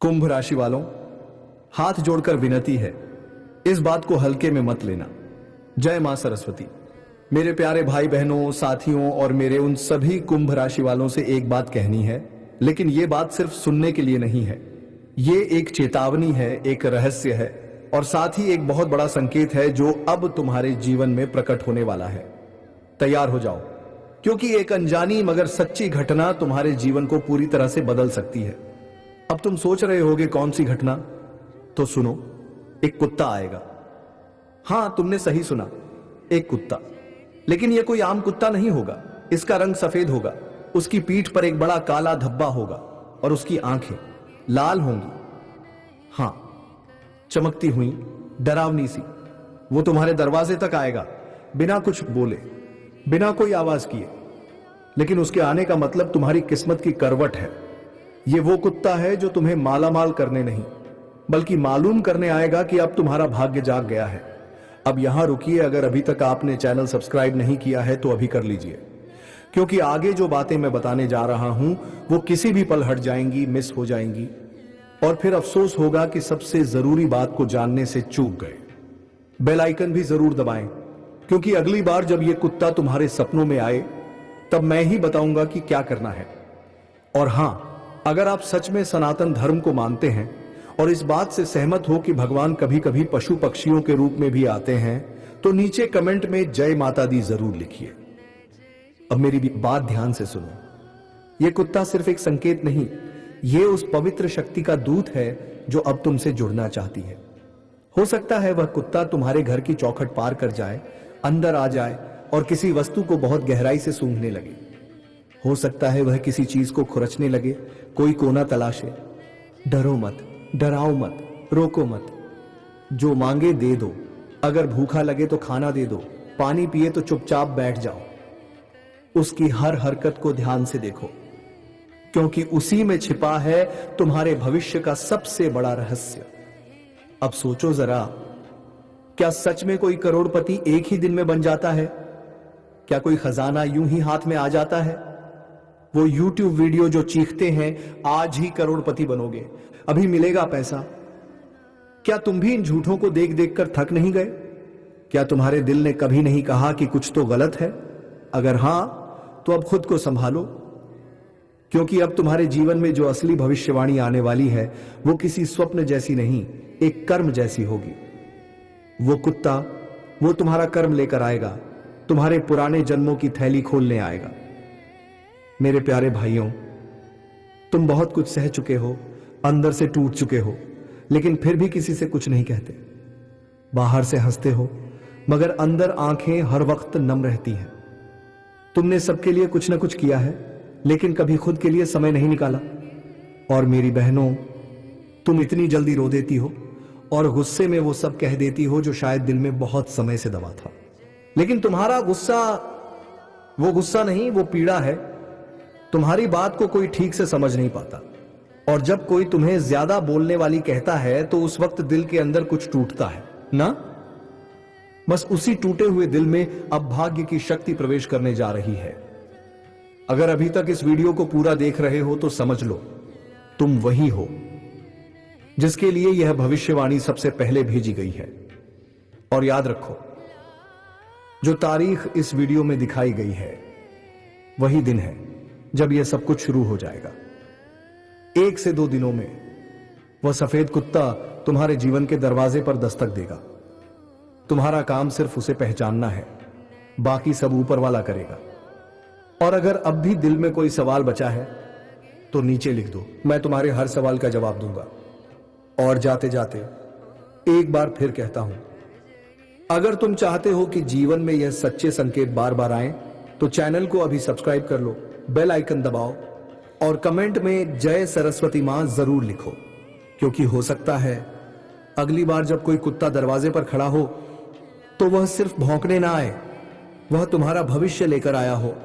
कुंभ राशि वालों, हाथ जोड़कर विनती है, इस बात को हल्के में मत लेना। जय मां सरस्वती। मेरे प्यारे भाई बहनों, साथियों और मेरे उन सभी कुंभ राशि वालों से एक बात कहनी है, लेकिन यह बात सिर्फ सुनने के लिए नहीं है। ये एक चेतावनी है, एक रहस्य है और साथ ही एक बहुत बड़ा संकेत है जो अब तुम्हारे जीवन में प्रकट होने वाला है। तैयार हो जाओ, क्योंकि एक अनजानी मगर सच्ची घटना तुम्हारे जीवन को पूरी तरह से बदल सकती है। अब तुम सोच रहे होगे कौन सी घटना? तो सुनो, एक कुत्ता आएगा। हां, तुमने सही सुना, एक कुत्ता। लेकिन यह कोई आम कुत्ता नहीं होगा। इसका रंग सफेद होगा, उसकी पीठ पर एक बड़ा काला धब्बा होगा और उसकी आंखें लाल होंगी। हां, चमकती हुई, डरावनी सी। वो तुम्हारे दरवाजे तक आएगा, बिना कुछ बोले, बिना कोई आवाज किए। लेकिन उसके आने का मतलब तुम्हारी किस्मत की करवट है। ये वो कुत्ता है जो तुम्हें मालामाल करने नहीं, बल्कि मालूम करने आएगा कि अब तुम्हारा भाग्य जाग गया है। अब यहां रुकिए, अगर अभी तक आपने चैनल सब्सक्राइब नहीं किया है तो अभी कर लीजिए, क्योंकि आगे जो बातें मैं बताने जा रहा हूं वो किसी भी पल हट जाएंगी, मिस हो जाएंगी और फिर अफसोस होगा कि सबसे जरूरी बात को जानने से चूक गए। बेल आइकन भी जरूर दबाएं, क्योंकि अगली बार जब यह कुत्ता तुम्हारे सपनों में आए तब मैं ही बताऊंगा कि क्या करना है। और हां, अगर आप सच में सनातन धर्म को मानते हैं और इस बात से सहमत हो कि भगवान कभी कभी पशु पक्षियों के रूप में भी आते हैं, तो नीचे कमेंट में जय माता दी जरूर लिखिए। अब मेरी भी बात ध्यान से सुनो। यह कुत्ता सिर्फ एक संकेत नहीं, यह उस पवित्र शक्ति का दूत है जो अब तुमसे जुड़ना चाहती है। हो सकता है वह कुत्ता तुम्हारे घर की चौखट पार कर जाए, अंदर आ जाए और किसी वस्तु को बहुत गहराई से सूंघने लगे। हो सकता है वह किसी चीज को खुरचने लगे, कोई कोना तलाशे। डरो मत, डराओ मत, रोको मत। जो मांगे दे दो। अगर भूखा लगे तो खाना दे दो, पानी पिए तो चुपचाप बैठ जाओ। उसकी हर हरकत को ध्यान से देखो, क्योंकि उसी में छिपा है तुम्हारे भविष्य का सबसे बड़ा रहस्य। अब सोचो जरा, क्या सच में कोई करोड़पति एक ही दिन में बन जाता है? क्या कोई खजाना यूं ही हाथ में आ जाता है? वो YouTube वीडियो जो चीखते हैं आज ही करोड़पति बनोगे, अभी मिलेगा पैसा, क्या तुम भी इन झूठों को देख देख कर थक नहीं गए? क्या तुम्हारे दिल ने कभी नहीं कहा कि कुछ तो गलत है? अगर हां, तो अब खुद को संभालो, क्योंकि अब तुम्हारे जीवन में जो असली भविष्यवाणी आने वाली है वो किसी स्वप्न जैसी नहीं, एक कर्म जैसी होगी। वो कुत्ता, वो तुम्हारा कर्म लेकर आएगा, तुम्हारे पुराने जन्मों की थैली खोलने आएगा। मेरे प्यारे भाइयों, तुम बहुत कुछ सह चुके हो, अंदर से टूट चुके हो, लेकिन फिर भी किसी से कुछ नहीं कहते। बाहर से हंसते हो, मगर अंदर आंखें हर वक्त नम रहती हैं। तुमने सबके लिए कुछ ना कुछ किया है, लेकिन कभी खुद के लिए समय नहीं निकाला। और मेरी बहनों, तुम इतनी जल्दी रो देती हो और गुस्से में वो सब कह देती हो जो शायद दिल में बहुत समय से दबा था। लेकिन तुम्हारा गुस्सा वो गुस्सा नहीं, वो पीड़ा है। तुम्हारी बात को कोई ठीक से समझ नहीं पाता, और जब कोई तुम्हें ज्यादा बोलने वाली कहता है तो उस वक्त दिल के अंदर कुछ टूटता है ना। बस उसी टूटे हुए दिल में अब भाग्य की शक्ति प्रवेश करने जा रही है। अगर अभी तक इस वीडियो को पूरा देख रहे हो तो समझ लो, तुम वही हो जिसके लिए यह भविष्यवाणी सबसे पहले भेजी गई है। और याद रखो, जो तारीख इस वीडियो में दिखाई गई है वही दिन है जब यह सब कुछ शुरू हो जाएगा। 1 से 2 दिनों में वह सफेद कुत्ता तुम्हारे जीवन के दरवाजे पर दस्तक देगा। तुम्हारा काम सिर्फ उसे पहचानना है, बाकी सब ऊपर वाला करेगा। और अगर अब भी दिल में कोई सवाल बचा है तो नीचे लिख दो, मैं तुम्हारे हर सवाल का जवाब दूंगा। और जाते जाते एक बार फिर कहता हूं, अगर तुम चाहते हो कि जीवन में यह सच्चे संकेत बार बार आए तो चैनल को अभी सब्सक्राइब कर लो, बेल आइकन दबाओ और कमेंट में जय सरस्वती मां जरूर लिखो, क्योंकि हो सकता है अगली बार जब कोई कुत्ता दरवाजे पर खड़ा हो तो वह सिर्फ भौंकने ना आए, वह तुम्हारा भविष्य लेकर आया हो।